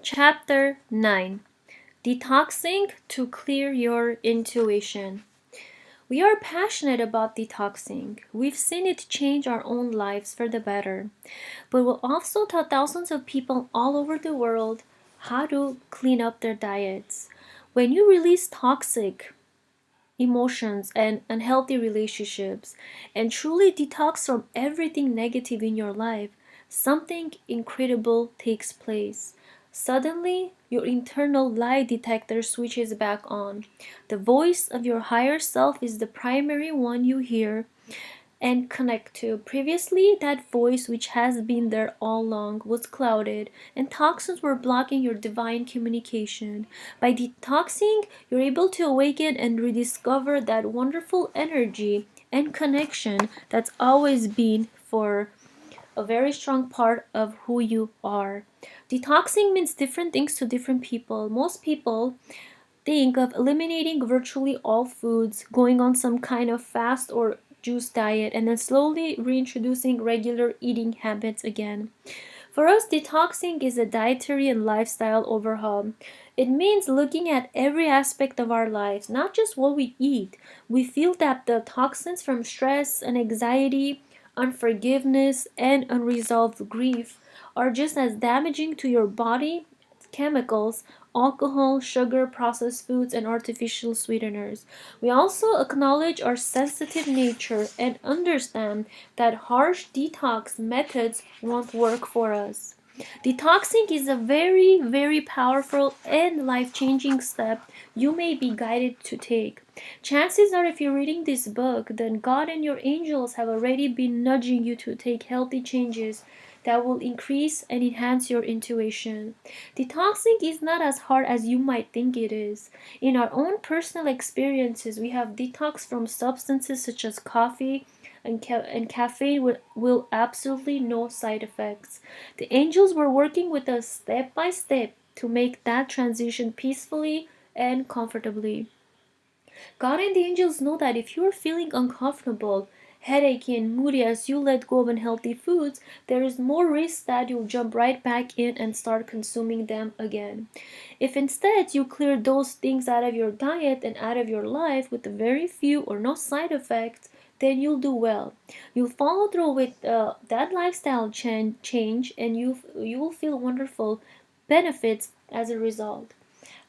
Chapter 9: Detoxing to Clear Your Intuition. We are passionate about detoxing. We've seen it change our own lives for the better. But we'll also taught thousands of people all over the world how to clean up their diets. When you release toxic emotions and unhealthy relationships and truly detox from everything negative in your life, something incredible takes place. Suddenly, your internal lie detector switches back on. The voice of your higher self is the primary one you hear and connect to. Previously, that voice, which has been there all along, was clouded, and toxins were blocking your divine communication. By detoxing, you're able to awaken and rediscover that wonderful energy and connection that's always been for a very strong part of who you are. Detoxing means different things to different people. Most people think of eliminating virtually all foods, going on some kind of fast or juice diet, and then slowly reintroducing regular eating habits again. For us, detoxing is a dietary and lifestyle overhaul. It means looking at every aspect of our lives, not just what we eat. We feel that the toxins from stress and anxiety, unforgiveness, and unresolved grief are just as damaging to your body as chemicals, alcohol, sugar, processed foods, and artificial sweeteners. We also acknowledge our sensitive nature and understand that harsh detox methods won't work for us. Detoxing is a very, very powerful and life-changing step you may be guided to take. Chances are, if you're reading this book, then God and your angels have already been nudging you to take healthy changes that will increase and enhance your intuition. Detoxing is not as hard as you might think it is. In our own personal experiences, we have detoxed from substances such as coffee and caffeine will absolutely no side effects. The angels were working with us step by step to make that transition peacefully and comfortably. God and the angels know that if you are feeling uncomfortable, headachy, and moody as you let go of unhealthy foods, there is more risk that you'll jump right back in and start consuming them again. If instead you clear those things out of your diet and out of your life with very few or no side effects, then you'll do well. You'll follow through with that lifestyle change, and you will feel wonderful benefits as a result.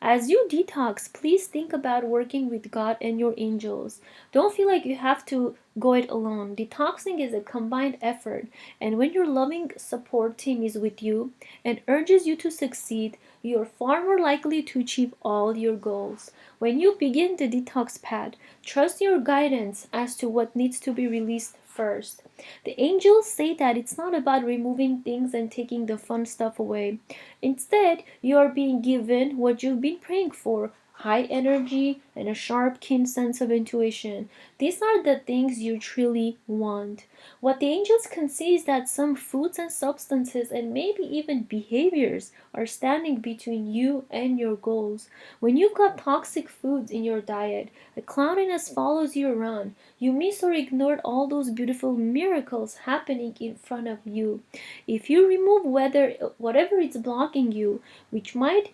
As you detox, please think about working with God and your angels. Don't feel like you have to go it alone. Detoxing is a combined effort, and when your loving support team is with you and urges you to succeed, you are far more likely to achieve all your goals. When you begin the detox path, trust your guidance as to what needs to be released first. The angels say that it's not about removing things and taking the fun stuff away. Instead, you are being given what you've been praying for: high energy and a sharp, keen sense of intuition. These are the things you truly want. What the angels can see is that some foods and substances and maybe even behaviors are standing between you and your goals. When you've got toxic foods in your diet, the cloudiness follows you around. You miss or ignored all those beautiful miracles happening in front of you. If you remove whatever is blocking you, which might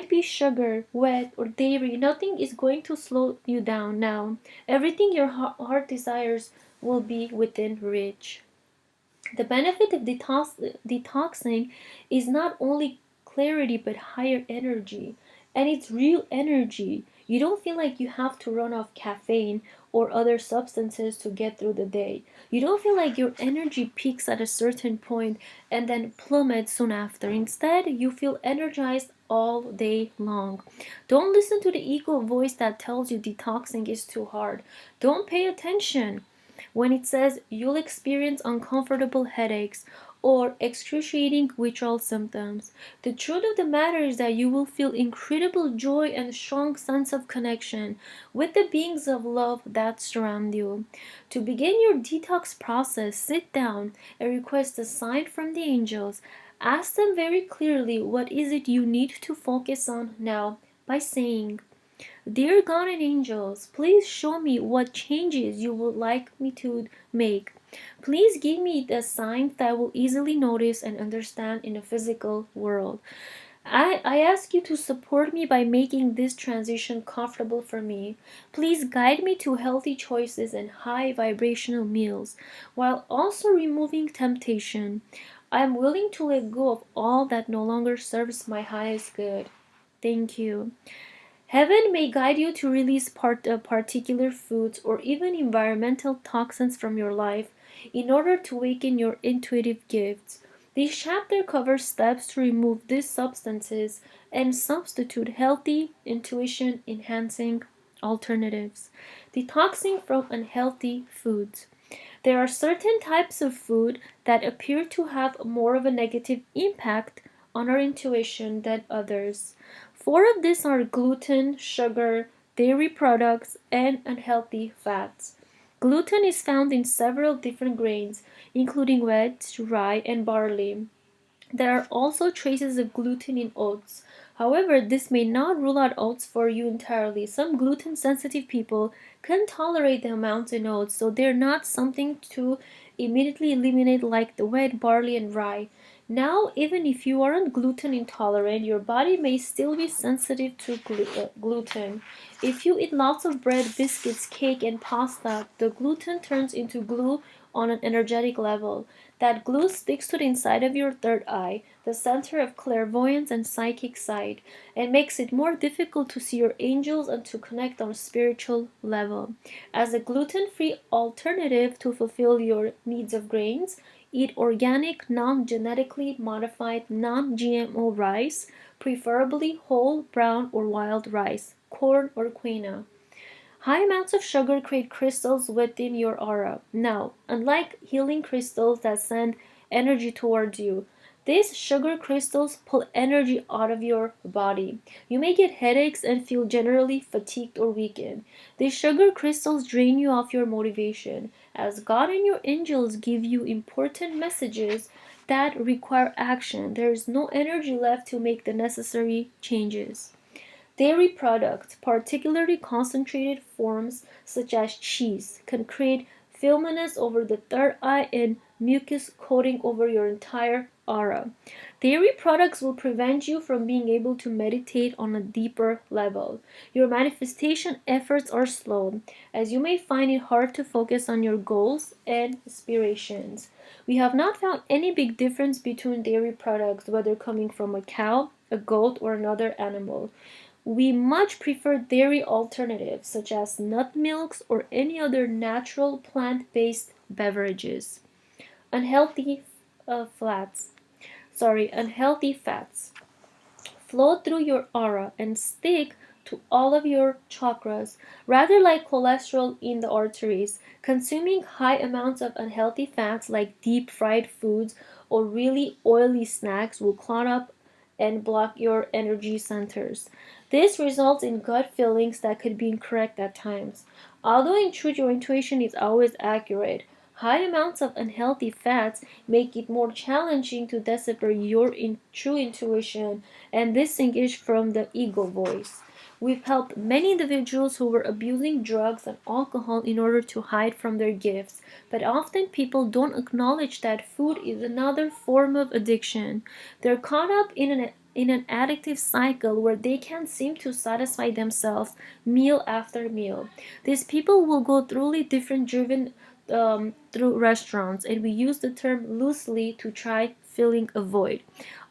be sugar, wet, or dairy, nothing is going to slow you down now. Everything your heart desires will be within reach. The benefit of detoxing is not only clarity but higher energy. And it's real energy. You don't feel like you have to run off caffeine or other substances to get through the day. You don't feel like your energy peaks at a certain point and then plummets soon after. Instead, you feel energized all day long. Don't listen to the ego voice that tells you detoxing is too hard. Don't pay attention when it says you'll experience uncomfortable headaches or excruciating withdrawal symptoms. The truth of the matter is that you will feel incredible joy and a strong sense of connection with the beings of love that surround you. To begin your detox process, sit down and request a sign from the angels. Ask them very clearly what is it you need to focus on now by saying, "Dear God and angels, please show me what changes you would like me to make. Please give me the signs that I will easily notice and understand in the physical world. I ask you to support me by making this transition comfortable for me. Please guide me to healthy choices and high vibrational meals, while also removing temptation. I am willing to let go of all that no longer serves my highest good. Thank you. Heaven may guide you to release particular foods or even environmental toxins from your life in order to awaken your intuitive gifts. This chapter covers steps to remove these substances and substitute healthy, intuition enhancing alternatives. Detoxing from unhealthy foods. There are certain types of food that appear to have more of a negative impact on our intuition than others. Four of these are gluten, sugar, dairy products, and unhealthy fats. Gluten is found in several different grains, including wheat, rye, and barley. There are also traces of gluten in oats. However, this may not rule out oats for you entirely. Some gluten-sensitive people can tolerate the amounts in oats, so they're not something to immediately eliminate like the wheat, barley, and rye. Now, even if you aren't gluten intolerant, your body may still be sensitive to gluten. If you eat lots of bread, biscuits, cake, and pasta, the gluten turns into glue on an energetic level. That glue sticks to the inside of your third eye, the center of clairvoyance and psychic sight, and makes it more difficult to see your angels and to connect on a spiritual level. As a gluten-free alternative to fulfill your needs of grains, eat organic, non-genetically modified, non-GMO rice, preferably whole, brown, or wild rice, corn or quinoa. High amounts of sugar create crystals within your aura. Now, unlike healing crystals that send energy towards you, these sugar crystals pull energy out of your body. You may get headaches and feel generally fatigued or weakened. These sugar crystals drain you of your motivation, as God and your angels give you important messages that require action. There is no energy left to make the necessary changes. Dairy products, particularly concentrated forms such as cheese, can create filminess over the third eye and mucus coating over your entire aura. Dairy products will prevent you from being able to meditate on a deeper level. Your manifestation efforts are slowed, as you may find it hard to focus on your goals and aspirations. We have not found any big difference between dairy products, whether coming from a cow, a goat, or another animal. We much prefer dairy alternatives such as nut milks or any other natural plant-based beverages. Unhealthy unhealthy fats flow through your aura and stick to all of your chakras, rather like cholesterol in the arteries. Consuming high amounts of unhealthy fats like deep fried foods or really oily snacks will clog up and block your energy centers. This results in gut feelings that could be incorrect at times. Although in truth your intuition is always accurate, high amounts of unhealthy fats make it more challenging to decipher your true intuition and distinguish from the ego voice. We've helped many individuals who were abusing drugs and alcohol in order to hide from their gifts, but often people don't acknowledge that food is another form of addiction. They're caught up in an addictive cycle where they can't seem to satisfy themselves meal after meal. These people will go through different driven through restaurants, and we use the term loosely to try filling a void.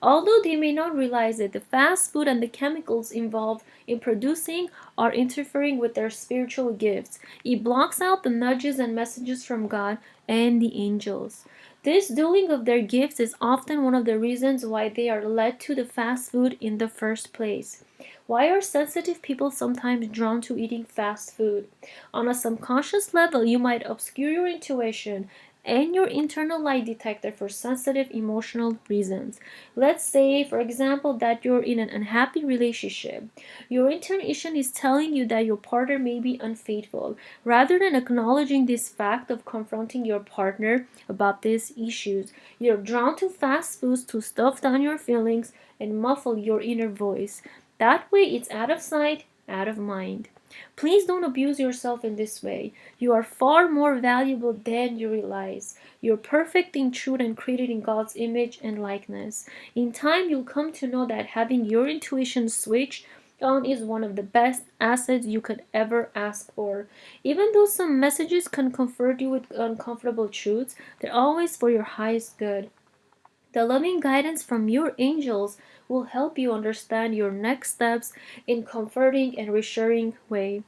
Although they may not realize it, the fast food and the chemicals involved in producing are interfering with their spiritual gifts. It blocks out the nudges and messages from God and the angels. This dulling of their gifts is often one of the reasons why they are led to the fast food in the first place. Why are sensitive people sometimes drawn to eating fast food? On a subconscious level, you might obscure your intuition and your internal lie detector for sensitive emotional reasons. Let's say, for example, that you're in an unhappy relationship. Your intuition is telling you that your partner may be unfaithful. Rather than acknowledging this fact of confronting your partner about these issues, you're drawn to fast foods to stuff down your feelings and muffle your inner voice. That way, it's out of sight, out of mind. Please don't abuse yourself in this way. You are far more valuable than you realize. You're perfect in truth and created in God's image and likeness. In time, you'll come to know that having your intuition switch on is one of the best assets you could ever ask for. Even though some messages can comfort you with uncomfortable truths, they're always for your highest good. The loving guidance from your angels will help you understand your next steps in comforting and reassuring way.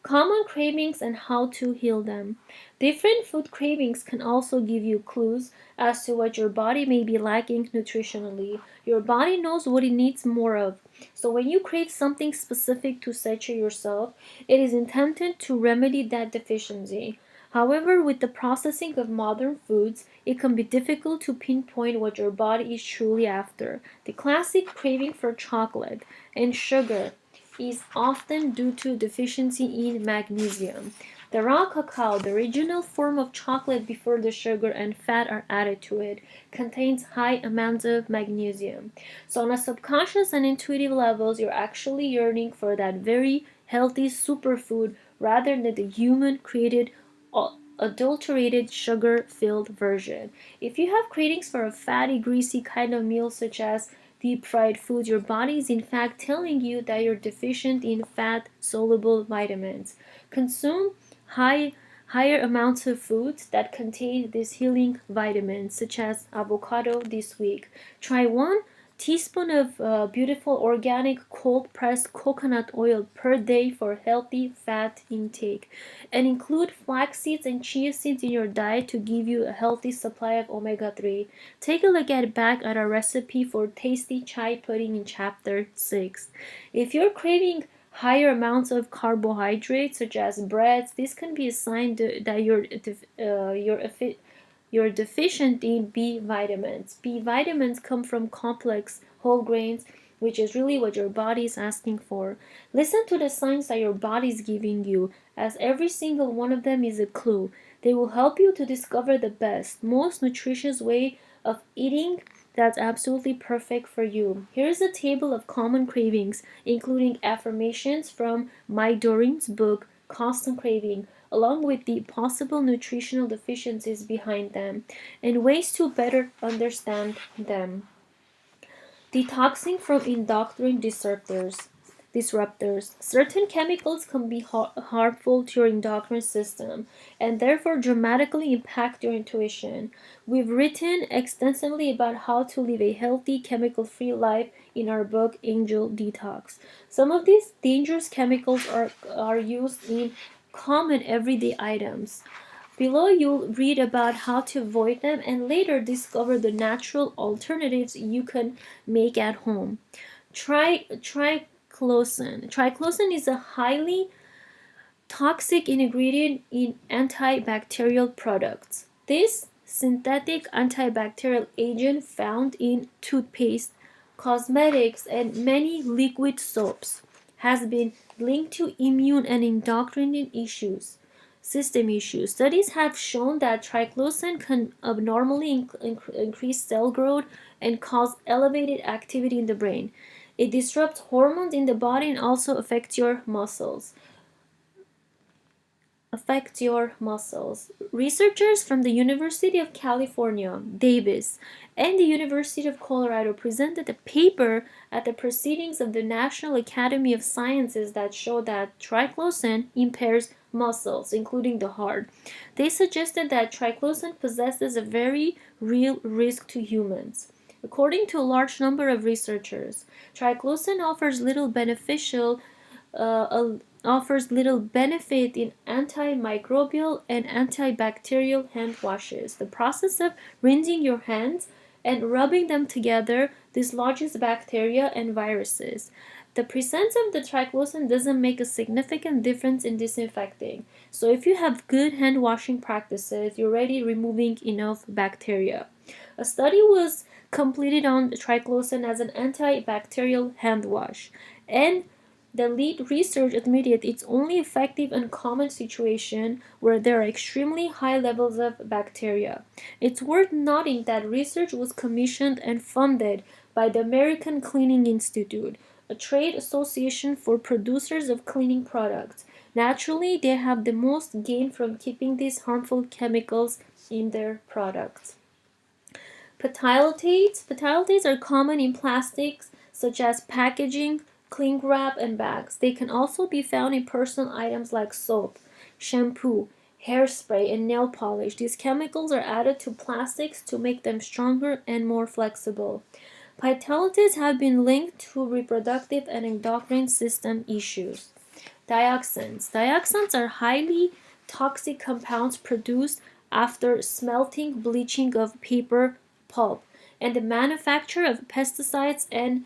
Common cravings and how to heal them. Different food cravings can also give you clues as to what your body may be lacking nutritionally. Your body knows what it needs more of. So when you crave something specific to satisfy yourself, it is intended to remedy that deficiency. However, with the processing of modern foods, it can be difficult to pinpoint what your body is truly after. The classic craving for chocolate and sugar is often due to deficiency in magnesium. The raw cacao, the original form of chocolate before the sugar and fat are added to it, contains high amounts of magnesium. So on a subconscious and intuitive levels, you're actually yearning for that very healthy superfood rather than the human created adulterated sugar-filled version. If you have cravings for a fatty, greasy kind of meal such as deep fried foods, your body is in fact telling you that you're deficient in fat-soluble vitamins. Consume higher amounts of foods that contain these healing vitamins, such as avocado this week. Try 1 teaspoon of beautiful organic cold pressed coconut oil per day for healthy fat intake, and include flax seeds and chia seeds in your diet to give you a healthy supply of omega-3. Take a look back at our recipe for tasty chai pudding in chapter 6. If you're craving higher amounts of carbohydrates such as breads, this can be a sign that you're deficient in B vitamins. B vitamins come from complex whole grains, which is really what your body is asking for. Listen to the signs that your body is giving you, as every single one of them is a clue. They will help you to discover the best, most nutritious way of eating that's absolutely perfect for you. Here's a table of common cravings, including affirmations from Doreen's book, Constant Craving, along with the possible nutritional deficiencies behind them and ways to better understand them. Detoxing from endocrine disruptors. Certain chemicals can be harmful to your endocrine system and therefore dramatically impact your intuition. We've written extensively about how to live a healthy, chemical-free life in our book, Angel Detox. Some of these dangerous chemicals are used in common everyday items. Below you'll read about how to avoid them and later discover the natural alternatives you can make at home. Triclosan. Triclosan is a highly toxic ingredient in antibacterial products. This synthetic antibacterial agent found in toothpaste, cosmetics, and many liquid soaps has been linked to immune and endocrine system issues. Studies have shown that triclosan can abnormally increase cell growth and cause elevated activity in the brain. It disrupts hormones in the body and also affects your muscles. Researchers from the University of California, Davis, and the University of Colorado presented a paper at the proceedings of the National Academy of Sciences that showed that triclosan impairs muscles, including the heart. They suggested that triclosan possesses a very real risk to humans. According to a large number of researchers, triclosan offers little benefit in antimicrobial and antibacterial hand washes. The process of rinsing your hands and rubbing them together dislodges bacteria and viruses. The presence of the triclosan doesn't make a significant difference in disinfecting. So if you have good hand washing practices, you're already removing enough bacteria. A study was completed on triclosan as an antibacterial hand wash, and the lead research admitted it's only effective in common situations where there are extremely high levels of bacteria. It's worth noting that research was commissioned and funded by the American Cleaning Institute, a trade association for producers of cleaning products. Naturally, they have the most gain from keeping these harmful chemicals in their products. Phthalates are common in plastics such as packaging, cling wrap, and bags. They can also be found in personal items like soap, shampoo, hairspray, and nail polish. These chemicals are added to plastics to make them stronger and more flexible. Phthalates have been linked to reproductive and endocrine system issues. Dioxins. Dioxins are highly toxic compounds produced after smelting, bleaching of paper pulp, and the manufacture of pesticides and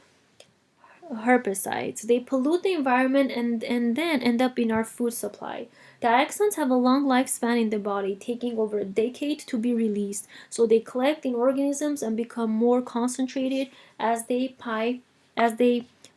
herbicides. They pollute the environment and then end up in our food supply. Dioxins have a long lifespan in the body, taking over a decade to be released, so they collect in organisms and become more concentrated as they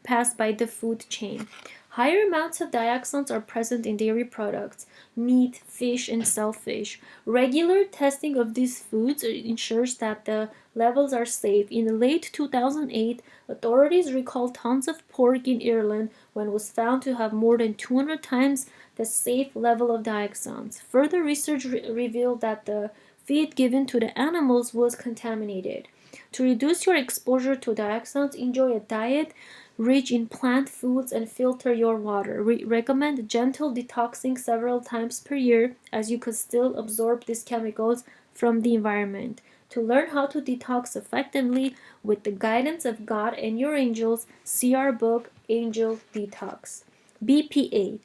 pass by the food chain. Higher amounts of dioxins are present in dairy products, meat, fish, and shellfish. Regular testing of these foods ensures that the levels are safe. In late 2008, authorities recalled tons of pork in Ireland when it was found to have more than 200 times the safe level of dioxins. Further research revealed that the feed given to the animals was contaminated. To reduce your exposure to dioxins, enjoy a diet rich in plant foods and filter your water. We recommend gentle detoxing several times per year, as you could still absorb these chemicals from the environment. To learn how to detox effectively with the guidance of God and your angels, see our book, Angel Detox. BPA.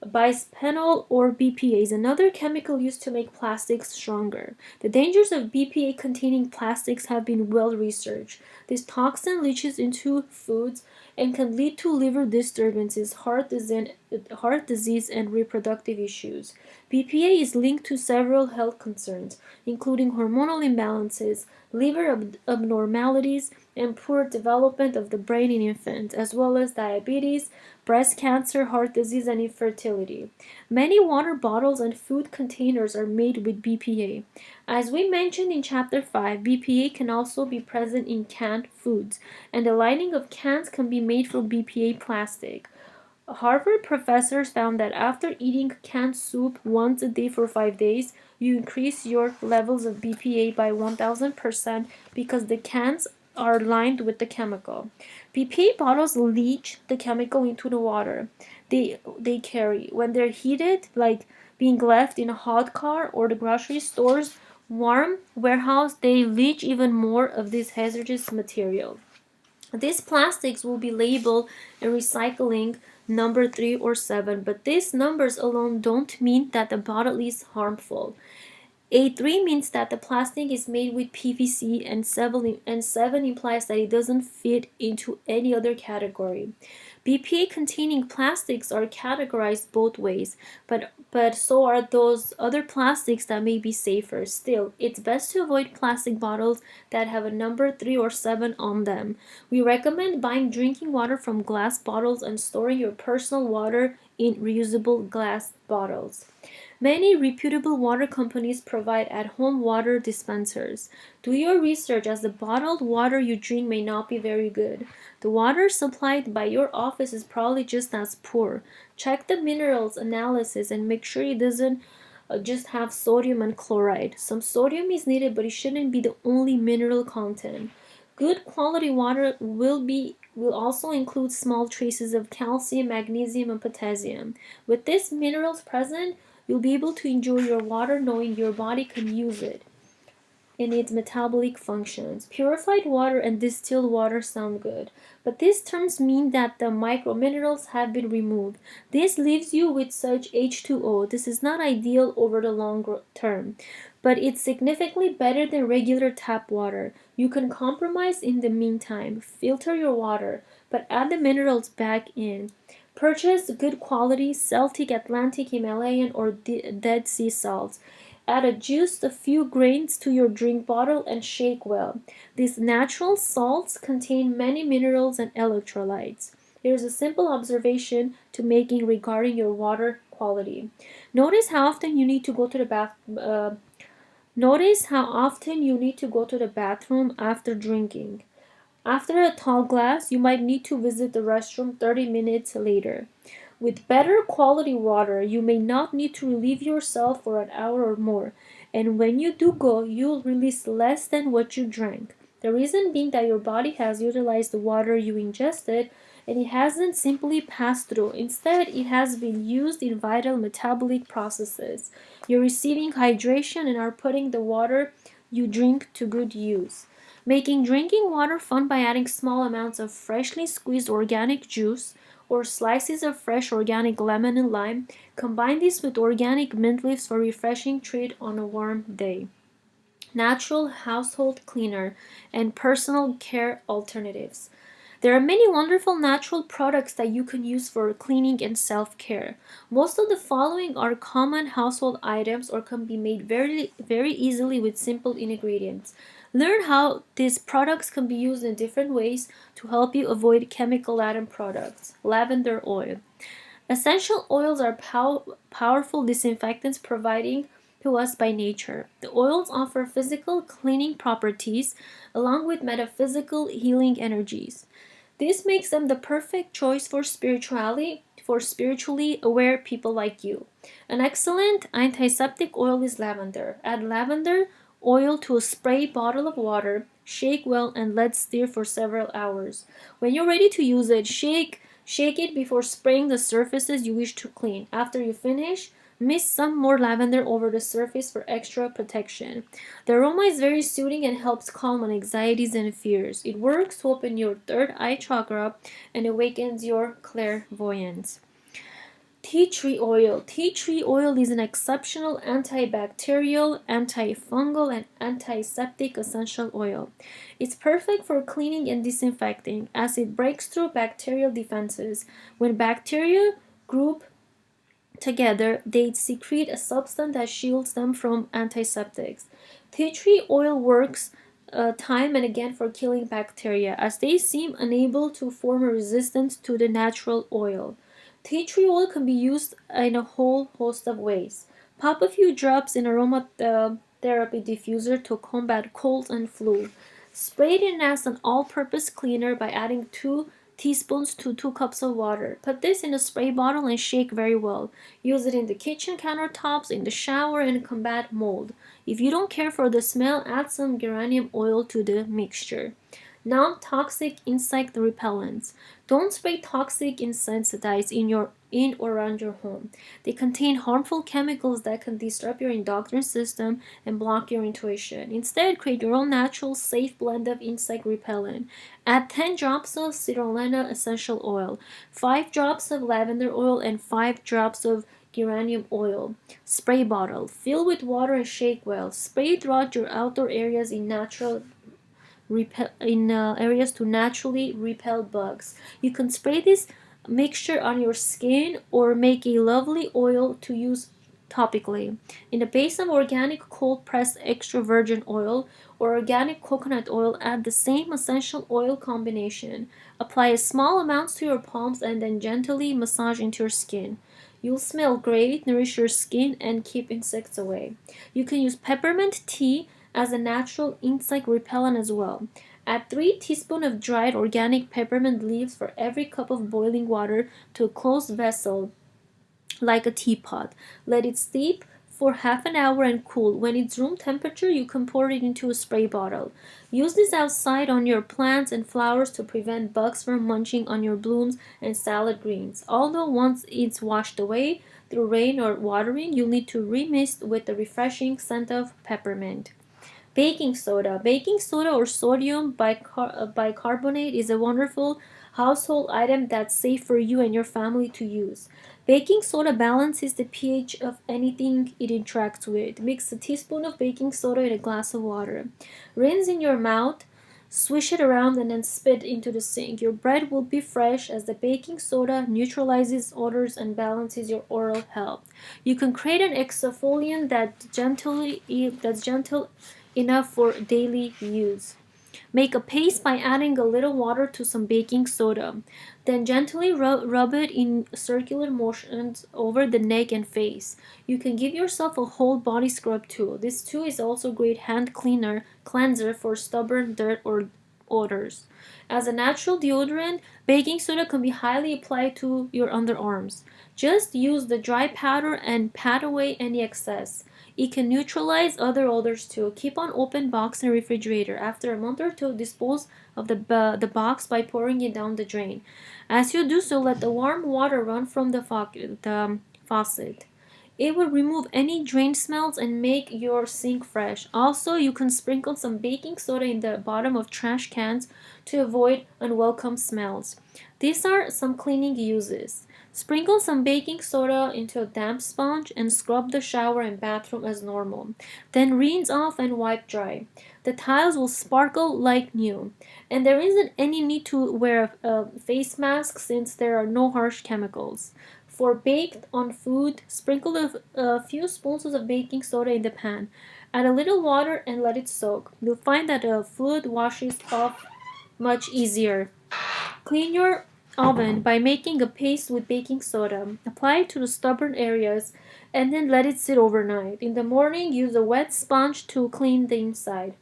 Bisphenol or BPA is another chemical used to make plastics stronger. The dangers of BPA containing plastics have been well researched. This toxin leaches into foods and can lead to liver disturbances, heart disease, and reproductive issues. BPA is linked to several health concerns, including hormonal imbalances, liver abnormalities, and poor development of the brain in infants, as well as diabetes, breast cancer, heart disease, and infertility. Many water bottles and food containers are made with BPA. As we mentioned in Chapter 5, BPA can also be present in canned foods, and the lining of cans can be made from BPA plastic. Harvard professors found that after eating canned soup once a day for 5 days, you increase your levels of BPA by 1000% because the cans are lined with the chemical. BPA bottles leach the chemical into the water they carry. When they're heated, like being left in a hot car or the grocery store's warm warehouse, they leach even more of this hazardous material. These plastics will be labeled in recycling number 3 or 7, but these numbers alone don't mean that the bottle is harmful. A3 means that the plastic is made with PVC, and 7 implies that it doesn't fit into any other category. BPA containing plastics are categorized both ways, but so are those other plastics that may be safer. Still, it's best to avoid plastic bottles that have a number 3 or 7 on them. We recommend buying drinking water from glass bottles and storing your personal water in reusable glass bottles. Many reputable water companies provide at-home water dispensers. Do your research, as the bottled water you drink may not be very good. The water supplied by your office is probably just as poor. Check the minerals analysis and make sure it doesn't just have sodium and chloride. Some sodium is needed, but it shouldn't be the only mineral content. Good quality water will also include small traces of calcium, magnesium, and potassium. With these minerals present, you'll be able to enjoy your water knowing your body can use it in its metabolic functions. Purified water and distilled water sound good, but these terms mean that the microminerals have been removed. This leaves you with such H2O. This is not ideal over the long term, but it's significantly better than regular tap water. You can compromise in the meantime. Filter your water, but add the minerals back in. Purchase good quality Celtic, Atlantic, Himalayan, or Dead Sea salts. Add just a few grains to your drink bottle and shake well. These natural salts contain many minerals and electrolytes. There's a simple observation to making regarding your water quality. Notice how often you need to go to the bathroom after drinking. After a tall glass, you might need to visit the restroom 30 minutes later. With better quality water, you may not need to relieve yourself for an hour or more, and when you do go, you'll release less than what you drank. The reason being that your body has utilized the water you ingested and it hasn't simply passed through. Instead, it has been used in vital metabolic processes. You're receiving hydration and are putting the water you drink to good use. Making drinking water fun by adding small amounts of freshly squeezed organic juice or slices of fresh organic lemon and lime. Combine this with organic mint leaves for a refreshing treat on a warm day. Natural household cleaner and personal care alternatives. There are many wonderful natural products that you can use for cleaning and self-care. Most of the following are common household items or can be made very easily with simple ingredients. Learn how these products can be used in different ways to help you avoid chemical-laden products. Lavender oil. Essential oils are powerful disinfectants providing to us by nature. The oils offer physical cleaning properties along with metaphysical healing energies. This makes them the perfect choice for spiritually aware people like you. An excellent antiseptic oil is lavender. Add lavender oil to a spray bottle of water, shake well, and let stir for several hours. When you're ready to use it, shake it before spraying the surfaces you wish to clean. After you finish, mist some more lavender over the surface for extra protection. The aroma is very soothing and helps calm anxieties and fears. It works to open your third eye chakra and awakens your clairvoyance. Tea tree oil. Tea tree oil is an exceptional antibacterial, antifungal, and antiseptic essential oil. It's perfect for cleaning and disinfecting as it breaks through bacterial defenses. When bacteria group together, they secrete a substance that shields them from antiseptics. Tea tree oil works time and again for killing bacteria, as they seem unable to form a resistance to the natural oil. Tea tree oil can be used in a whole host of ways. Pop a few drops in aromatherapy diffuser to combat colds and flu. Spray it in as an all-purpose cleaner by adding 2 teaspoons to 2 cups of water. Put this in a spray bottle and shake very well. Use it in the kitchen countertops, in the shower, and combat mold. If you don't care for the smell, add some geranium oil to the mixture. Non-toxic insect repellents. Don't spray toxic insecticides in or around your home. They contain harmful chemicals that can disrupt your endocrine system and block your intuition. Instead, create your own natural, safe blend of insect repellent. Add 10 drops of Citrulina essential oil, 5 drops of lavender oil, and 5 drops of geranium oil. Spray bottle. Fill with water and shake well. Spray throughout your outdoor areas areas to naturally repel bugs. You can spray this mixture on your skin or make a lovely oil to use topically. In the base of organic cold pressed extra virgin oil or organic coconut oil, add the same essential oil combination. Apply small amounts to your palms and then gently massage into your skin. You'll smell great, nourish your skin, and keep insects away. You can use peppermint tea as a natural insect repellent as well. Add 3 teaspoons of dried organic peppermint leaves for every cup of boiling water to a closed vessel like a teapot. Let it steep for half an hour and cool. When it's room temperature, you can pour it into a spray bottle. Use this outside on your plants and flowers to prevent bugs from munching on your blooms and salad greens. Although once it's washed away through rain or watering, you'll need to remist with the refreshing scent of peppermint. Baking soda. Baking soda or sodium bicarbonate is a wonderful household item that's safe for you and your family to use. Baking soda balances the pH of anything it interacts with. Mix a teaspoon of baking soda in a glass of water. Rinse in your mouth, swish it around, and then spit into the sink. Your bread will be fresh as the baking soda neutralizes odors and balances your oral health. You can create an exfoliant that's gentle enough for daily use. Make a paste by adding a little water to some baking soda. Then gently rub it in circular motions over the neck and face. You can give yourself a whole body scrub too. This too is also a great hand cleanser for stubborn dirt odors. As a natural deodorant, baking soda can be highly applied to your underarms. Just use the dry powder and pat away any excess. It can neutralize other odors too. Keep on open box in refrigerator. After a month or two, dispose of the box by pouring it down the drain. As you do so, let the warm water run from the faucet. It will remove any drain smells and make your sink fresh. Also, you can sprinkle some baking soda in the bottom of trash cans to avoid unwelcome smells. These are some cleaning uses. Sprinkle some baking soda into a damp sponge and scrub the shower and bathroom as normal. Then rinse off and wipe dry. The tiles will sparkle like new. And there isn't any need to wear a face mask since there are no harsh chemicals. For baked on food, sprinkle a few spoonfuls of baking soda in the pan. Add a little water and let it soak. You'll find that the fluid washes off much easier. Clean your oven by making a paste with baking soda. Apply it to the stubborn areas and then let it sit overnight. In the morning, use a wet sponge to clean the inside.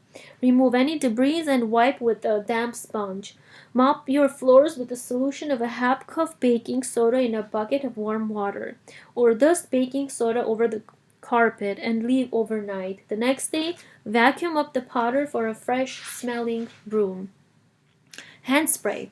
Remove any debris and wipe with a damp sponge. Mop your floors with a solution of a half cup of baking soda in a bucket of warm water. Or dust baking soda over the carpet and leave overnight. The next day, vacuum up the powder for a fresh smelling broom. Hand spray.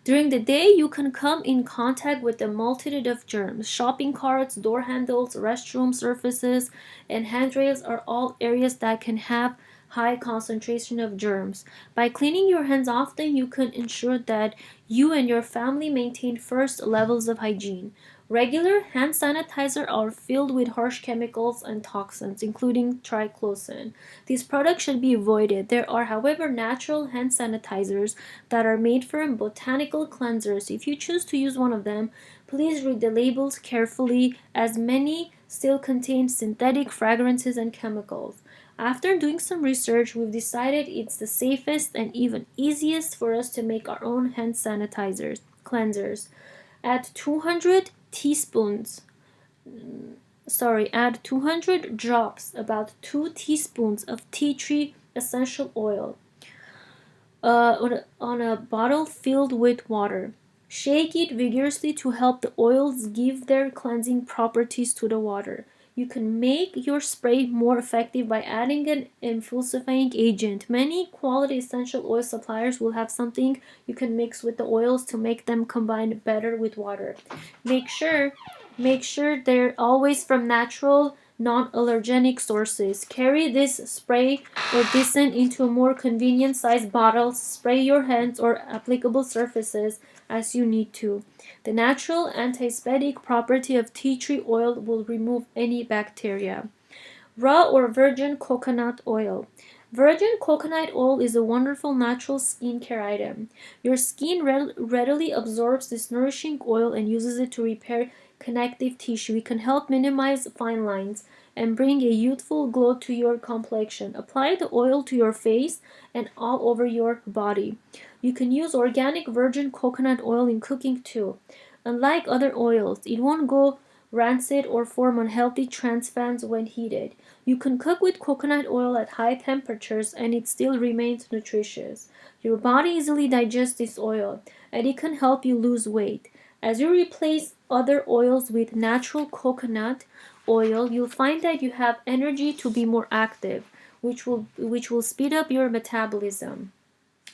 During the day, you can come in contact with a multitude of germs. Shopping carts, door handles, restroom surfaces, and handrails are all areas that can have high concentration of germs. By cleaning your hands often, you can ensure that you and your family maintain first levels of hygiene. Regular hand sanitizer are filled with harsh chemicals and toxins, including triclosan. These products should be avoided. There are, however, natural hand sanitizers that are made from botanical cleansers. If you choose to use one of them, please read the labels carefully, as many still contain synthetic fragrances and chemicals. After doing some research, we've decided it's the safest and even easiest for us to make our own hand cleansers. Add 200 drops, about 2 teaspoons of tea tree essential oil on a bottle filled with water. Shake it vigorously to help the oils give their cleansing properties to the water. You can make your spray more effective by adding an emulsifying agent. Many quality essential oil suppliers will have something you can mix with the oils to make them combine better with water. Make sure they're always from natural, non-allergenic sources. Carry this spray or descent into a more convenient sized bottle. Spray your hands or applicable surfaces as you need to. The natural antiseptic property of tea tree oil will remove any bacteria. Raw or virgin coconut oil. Virgin coconut oil is a wonderful natural skincare item. Your skin readily absorbs this nourishing oil and uses it to repair connective tissue. It can help minimize fine lines and bring a youthful glow to your complexion. Apply the oil to your face and all over your body. You can use organic virgin coconut oil in cooking too. Unlike other oils, it won't go rancid or form unhealthy trans fats when heated. You can cook with coconut oil at high temperatures and it still remains nutritious. Your body easily digests this oil and it can help you lose weight. As you replace other oils with natural coconut oil, you'll find that you have energy to be more active, which will speed up your metabolism.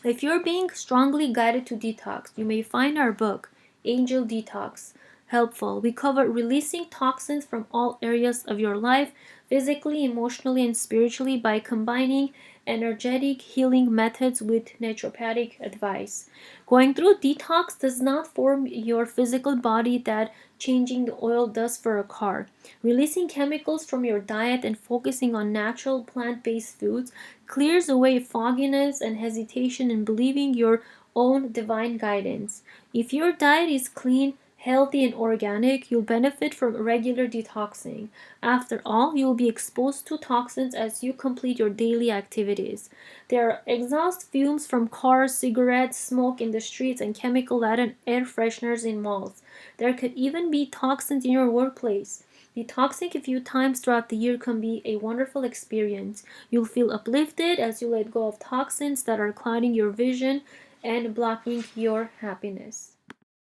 If you're being strongly guided to detox, you may find our book, Angel Detox, helpful. We cover releasing toxins from all areas of your life, physically, emotionally, and spiritually, by combining energetic healing methods with naturopathic advice. Going through detox does not form your physical body that changing the oil does for a car. Releasing chemicals from your diet and focusing on natural plant-based foods clears away fogginess and hesitation in believing your own divine guidance. If your diet is clean, healthy and organic, you'll benefit from regular detoxing. After all, you'll be exposed to toxins as you complete your daily activities. There are exhaust fumes from cars, cigarettes, smoke in the streets, and chemical-laden air fresheners in malls. There could even be toxins in your workplace. Detoxing a few times throughout the year can be a wonderful experience. You'll feel uplifted as you let go of toxins that are clouding your vision and blocking your happiness.